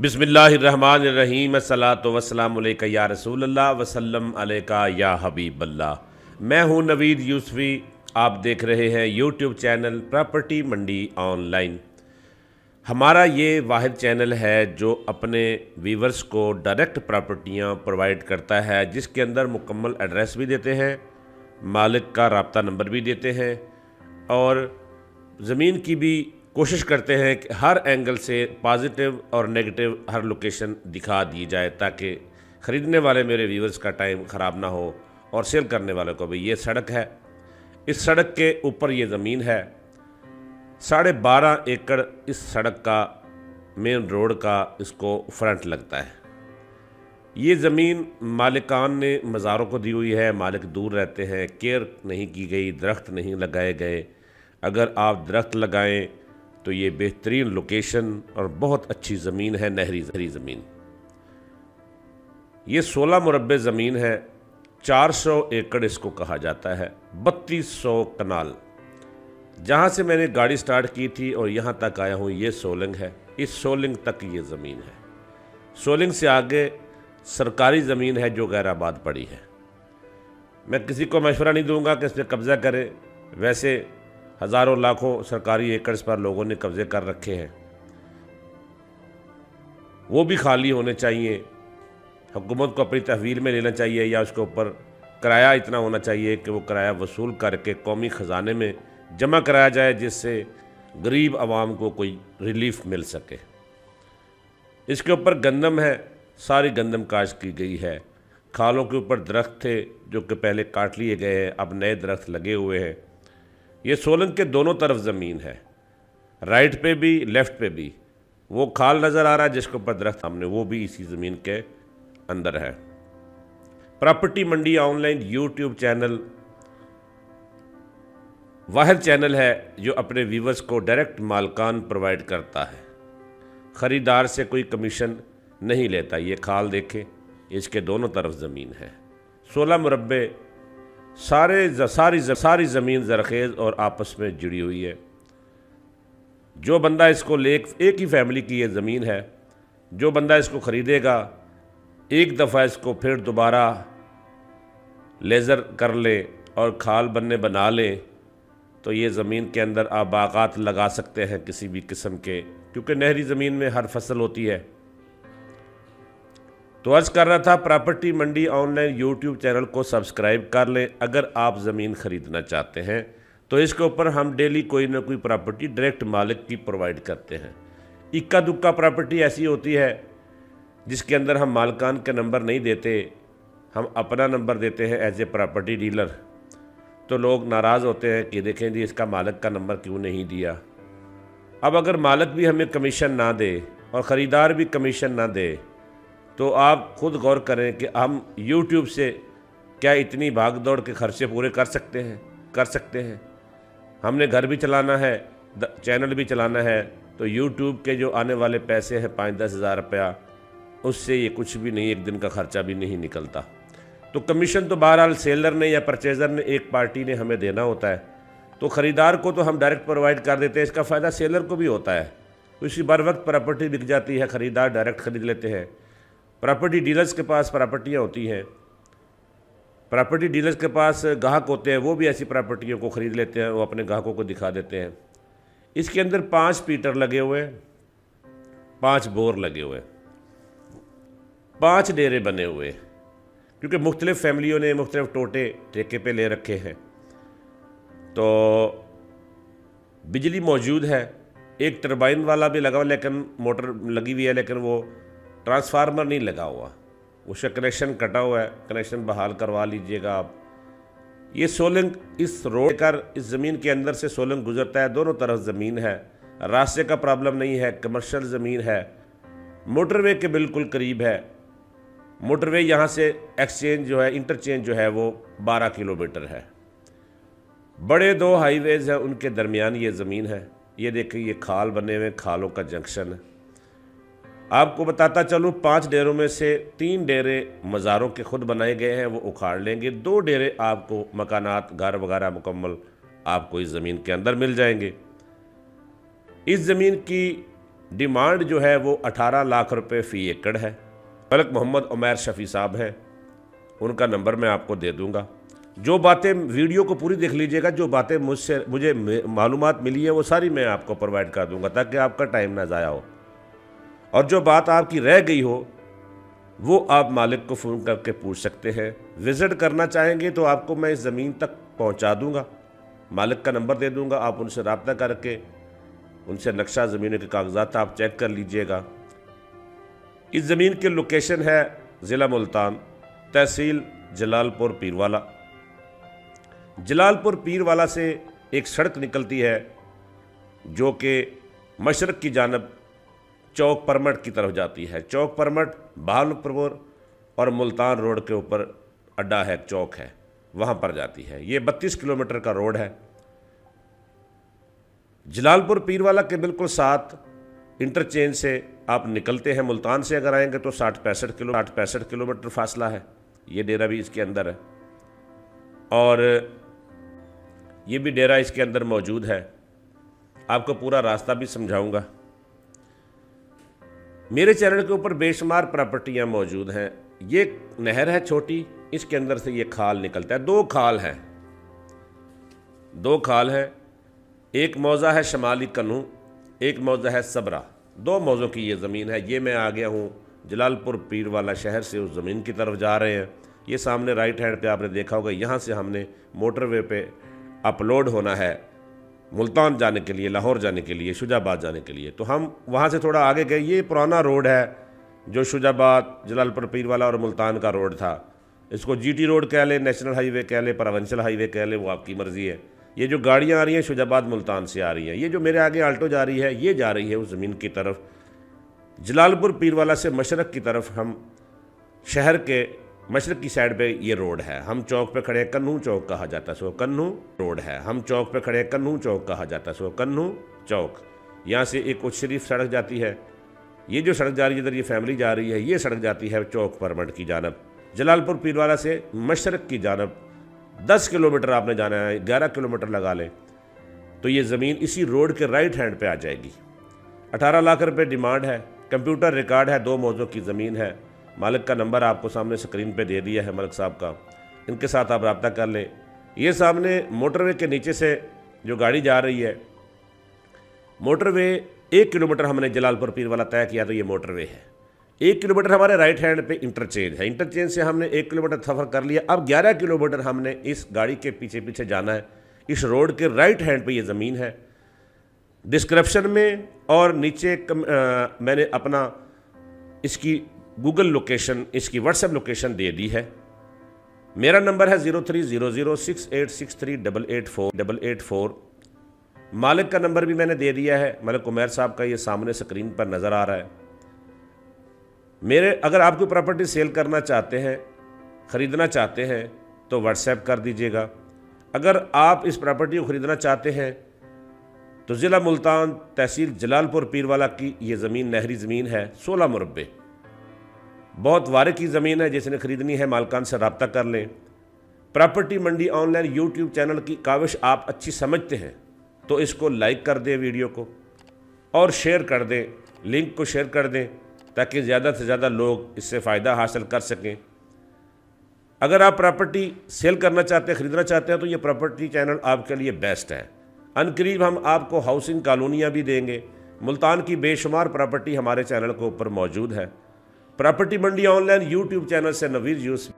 बिस्मिल्लाहिर्रहमानिर्रहीम अस्सलातु वस्सलामु अलैका या रसूलल्लाह वसल्लम अलैका या हबीबल्लाह। मैं हूं नवीद यूसुफी। आप देख रहे हैं यूट्यूब चैनल प्रॉपर्टी मंडी ऑनलाइन। हमारा ये वाहिद चैनल है जो अपने व्यूवर्स को डायरेक्ट प्रॉपर्टियां प्रोवाइड करता है, जिसके अंदर मुकम्मल एड्रेस भी देते हैं, मालिक का राब्ता नंबर भी देते हैं और ज़मीन की भी कोशिश करते हैं कि हर एंगल से पॉजिटिव और नेगेटिव हर लोकेशन दिखा दी जाए, ताकि ख़रीदने वाले मेरे व्यूवर्स का टाइम ख़राब ना हो और सेल करने वाले को भी। ये सड़क है, इस सड़क के ऊपर ये ज़मीन है। 12.5 एकड़ इस सड़क का मेन रोड का इसको फ्रंट लगता है। ये ज़मीन मालिकान ने मज़ारों को दी हुई है। मालिक दूर रहते हैं, केयर नहीं की गई, दरख्त नहीं लगाए गए। अगर आप दरख्त लगाएं तो ये बेहतरीन लोकेशन और बहुत अच्छी ज़मीन है, नहरी ज़मीन। ये 16 मुरब्बे ज़मीन है, 400 एकड़ इसको कहा जाता है, 3200 कनाल। जहाँ से मैंने गाड़ी स्टार्ट की थी और यहाँ तक आया हूँ ये सोलंग है। इस सोलंग तक ये ज़मीन है। सोलंग से आगे सरकारी ज़मीन है जो गैर आबाद पड़ी है। मैं किसी को मशवरा नहीं दूंगा कि इस पर कब्ज़ा करे। वैसे हज़ारों लाखों सरकारी एकड़्स पर लोगों ने कब्ज़े कर रखे हैं, वो भी खाली होने चाहिए। हुकूमत को अपनी तहवील में लेना चाहिए या उसके ऊपर किराया इतना होना चाहिए कि वो किराया वसूल करके कौमी ख़जाने में जमा कराया जाए, जिससे गरीब आवाम को कोई रिलीफ मिल सके। इसके ऊपर गंदम है, सारी गंदम काश की गई है। खालों के ऊपर दरख्त थे जो कि पहले काट लिए गए हैं, अब नए दरख्त लगे हुए हैं। ये सोलंग के दोनों तरफ ज़मीन है, राइट पे भी लेफ़्ट पे भी। वो खाल नज़र आ रहा है जिसके ऊपर दरख्त सामने, वो भी इसी ज़मीन के अंदर है। प्रॉपर्टी मंडी ऑनलाइन यूट्यूब चैनल वाहिद चैनल है जो अपने व्यूवर्स को डायरेक्ट मालकान प्रोवाइड करता है, ख़रीदार से कोई कमीशन नहीं लेता। ये खाल देखें, इसके दोनों तरफ ज़मीन है, 16 मुरब्बे, सारी ज़मीन ज़रखेज़ और आपस में जुड़ी हुई है। जो बंदा इसको एक ही फैमिली की ये ज़मीन है, जो बंदा इसको ख़रीदेगा एक दफ़ा इसको फिर दोबारा लेज़र कर ले और खाल बना ले तो ये ज़मीन के अंदर आप बागात लगा सकते हैं किसी भी किस्म के, क्योंकि नहरी ज़मीन में हर फसल होती है। तो अर्ज़ कर रहा था, प्रॉपर्टी मंडी ऑनलाइन यूट्यूब चैनल को सब्सक्राइब कर लें अगर आप ज़मीन ख़रीदना चाहते हैं। तो इसके ऊपर हम डेली कोई ना कोई प्रॉपर्टी डायरेक्ट मालिक की प्रोवाइड करते हैं। इक्का दुक्का प्रॉपर्टी ऐसी होती है जिसके अंदर हम मालकान के नंबर नहीं देते, हम अपना नंबर देते हैं एज ए प्रॉपर्टी डीलर। तो लोग नाराज़ होते हैं कि देखें जी इसका मालिक का नंबर क्यों नहीं दिया। अब अगर मालिक भी हमें कमीशन ना दे और ख़रीदार भी कमीशन ना दे तो आप खुद गौर करें कि हम YouTube से क्या इतनी भाग दौड़ के खर्चे पूरे कर सकते हैं। हमने घर भी चलाना है, चैनल भी चलाना है, तो YouTube के जो आने वाले पैसे हैं 5-10 हज़ार रुपया, उससे ये कुछ भी नहीं, एक दिन का खर्चा भी नहीं निकलता। तो कमीशन तो बहरहाल सेलर ने या परचेज़र ने, एक पार्टी ने हमें देना होता है। तो ख़रीदार को तो हम डायरेक्ट प्रोवाइड कर देते हैं, इसका फ़ायदा सेलर को भी होता है। उसी बर वक्त प्रॉपर्टी बिक जाती है, ख़रीदार डायरेक्ट ख़रीद लेते हैं। प्रॉपर्टी डीलर्स के पास प्रॉपर्टियाँ होती हैं, प्रॉपर्टी डीलर्स के पास ग्राहक होते हैं, वो भी ऐसी प्रॉपर्टियों को ख़रीद लेते हैं, वो अपने ग्राहकों को दिखा देते हैं। इसके अंदर 5 पीटर लगे हुए, 5 बोर लगे हुए, 5 डेरे बने हुए, क्योंकि मुख्तलिफ़ फैमिलियों ने मुख्तलिफ़ टोटे ठेके पे ले रखे हैं। तो बिजली मौजूद है, एक टरबाइन वाला भी लगा हुआ, लेकिन मोटर लगी हुई है, लेकिन वो ट्रांसफार्मर नहीं लगा हुआ, उसका कनेक्शन कटा हुआ है। कनेक्शन बहाल करवा लीजिएगा आप। ये सोलंग इस रोड कर इस ज़मीन के अंदर से सोलंग गुजरता है, दोनों तरफ ज़मीन है, रास्ते का प्रॉब्लम नहीं है, कमर्शियल ज़मीन है, मोटरवे के बिल्कुल करीब है। मोटरवे यहाँ से एक्सचेंज जो है, इंटरचेंज जो है वो 12 किलोमीटर है। बड़े 2 हाईवेज़ हैं, उनके दरमियान ये ज़मीन है। ये देखिए, ये खाल बने हुए, खालों का जंक्शन है। आपको बताता चलूँ, 5 डेरों में से 3 डेरे मज़ारों के खुद बनाए गए हैं, वो उखाड़ लेंगे। 2 डेरे आपको मकानात, घर वगैरह मुकम्मल आपको इस ज़मीन के अंदर मिल जाएंगे। इस ज़मीन की डिमांड जो है वो 18 लाख रुपए फ़ी एकड़ है। मलिक मोहम्मद उमैर शफ़ी साहब हैं, उनका नंबर मैं आपको दे दूंगा। जो बातें, वीडियो को पूरी देख लीजिएगा, जो बातें मुझे मालूमात मिली है वो सारी मैं आपको प्रोवाइड कर दूंगा ताकि आपका टाइम ना ज़ाया हो। और जो बात आपकी रह गई हो वो आप मालिक को फ़ोन करके पूछ सकते हैं। विज़िट करना चाहेंगे तो आपको मैं इस ज़मीन तक पहुंचा दूंगा, मालिक का नंबर दे दूंगा, आप उनसे रब्ता करके उनसे नक्शा ज़मीन के कागजात आप चेक कर लीजिएगा। इस ज़मीन की लोकेशन है ज़िला मुल्तान, तहसील जलालपुर पीरवाला। जलालपुर पीरवाला से एक सड़क निकलती है जो कि मशरक़ की जानब चौक परमट की तरफ जाती है। चौक परमट बहावलपुर और मुल्तान रोड के ऊपर अड्डा है, चौक है, वहाँ पर जाती है। ये 32 किलोमीटर का रोड है। जलालपुर पीरवाला के बिल्कुल साथ इंटरचेंज से आप निकलते हैं। मुल्तान से अगर आएंगे तो 60-65 किलोमीटर फासला है। ये डेरा भी इसके अंदर है और ये भी डेरा इसके अंदर मौजूद है। आपको पूरा रास्ता भी समझाऊंगा। मेरे चैनल के ऊपर बेशुमार प्रॉपर्टियां मौजूद हैं। ये नहर है छोटी, इसके अंदर से ये खाल निकलता है। दो खाल हैं। एक मौज़ा है शमाली कन्नू, एक मौज़ा है सबरा। दो मौज़ों की ये ज़मीन है। ये मैं आ गया हूँ जलालपुर पीरवाला शहर से, उस ज़मीन की तरफ जा रहे हैं। ये सामने राइट हैंड पे आपने देखा होगा, यहाँ से हमने मोटरवे पे अपलोड होना है मुल्तान जाने के लिए, लाहौर जाने के लिए, शुजाबाद जाने के लिए। तो हम वहाँ से थोड़ा आगे गए। ये पुराना रोड है जो शुजाबाद, जलालपुर पीरवाला और मुल्तान का रोड था। इसको जीटी रोड कह लें, नेशनल हाईवे कह लें, प्रोविंशियल हाईवे कह लें, वो आपकी मर्ज़ी है। ये जो गाड़ियाँ आ रही हैं शुजाबाद मुल्तान से आ रही हैं। ये जो मेरे आगे आल्टो जा रही है, ये जा रही है उस ज़मीन की तरफ। जलालपुर पीरवाला से मशरक़ की तरफ, हम शहर के मशरक़ की साइड पे ये रोड है। हम चौक पे खड़े हैं, कन्नू चौक कहा जाता है, सो कन्नू रोड है। हम चौक पे खड़े हैं, कन्नू चौक कहा जाता है, सो कन्नू चौक। यहाँ से एक उच्च शरीफ सड़क जाती है। ये जो सड़क जा रही है, इधर ये फैमिली जा रही है, ये सड़क जाती है चौक परमट की जानब। जलालपुर पीरवाला से मशरक़ की जानब 10 किलोमीटर आपने जाना है, 11 किलोमीटर लगा लें तो ये ज़मीन इसी रोड के राइट हैंड पे आ जाएगी। 18 लाख रुपए डिमांड है। कंप्यूटर रिकॉर्ड है, 2 मौज़ों की ज़मीन है। मालिक का नंबर आपको सामने स्क्रीन पे दे दिया है मलिक साहब का, इनके साथ आप रब्ता कर लें। ये सामने मोटरवे के नीचे से जो गाड़ी जा रही है, मोटरवे 1 किलोमीटर हमने जलालपुर पीरवाला तय किया तो ये मोटरवे है। 1 किलोमीटर हमारे राइट हैंड पे इंटरचेंज है। इंटरचेंज से हमने 1 किलोमीटर सफ़र कर लिया। अब 11 किलोमीटर हमने इस गाड़ी के पीछे पीछे जाना है। इस रोड के राइट हैंड पे ये ज़मीन है। डिस्क्रिप्शन में और नीचे मैंने अपना इसकी गूगल लोकेशन, इसकी व्हाट्सएप लोकेशन दे दी है। मेरा नंबर है 03006863884884। मालिक का नंबर भी मैंने दे दिया है, मलिक उमैर साहब का, ये सामने स्क्रीन पर नज़र आ रहा है। अगर आप कोई प्रॉपर्टी सेल करना चाहते हैं, ख़रीदना चाहते हैं तो व्हाट्सएप कर दीजिएगा। अगर आप इस प्रॉपर्टी को ख़रीदना चाहते हैं तो ज़िला मुल्तान, तहसील जलालपुर पीरवाला की ये ज़मीन नहरी ज़मीन है, 16 मुरब्बे, बहुत वारे की ज़मीन है। जिसने ख़रीदनी है मालकान से रब्ता कर लें। प्रॉपर्टी मंडी ऑनलाइन यूट्यूब चैनल की काविश आप अच्छी समझते हैं तो इसको लाइक कर दें वीडियो को और शेयर कर दें, लिंक को शेयर कर दें ताकि ज़्यादा से ज़्यादा लोग इससे फ़ायदा हासिल कर सकें। अगर आप प्रॉपर्टी सेल करना चाहते हैं, ख़रीदना चाहते हैं तो ये प्रॉपर्टी चैनल आपके लिए बेस्ट है। अनकरीब हम आपको हाउसिंग कॉलोनियाँ भी देंगे। मुल्तान की बेशुमार प्रॉपर्टी हमारे चैनल के ऊपर मौजूद है। प्रॉपर्टी मंडी ऑनलाइन यूट्यूब चैनल से नवीर यूसुफ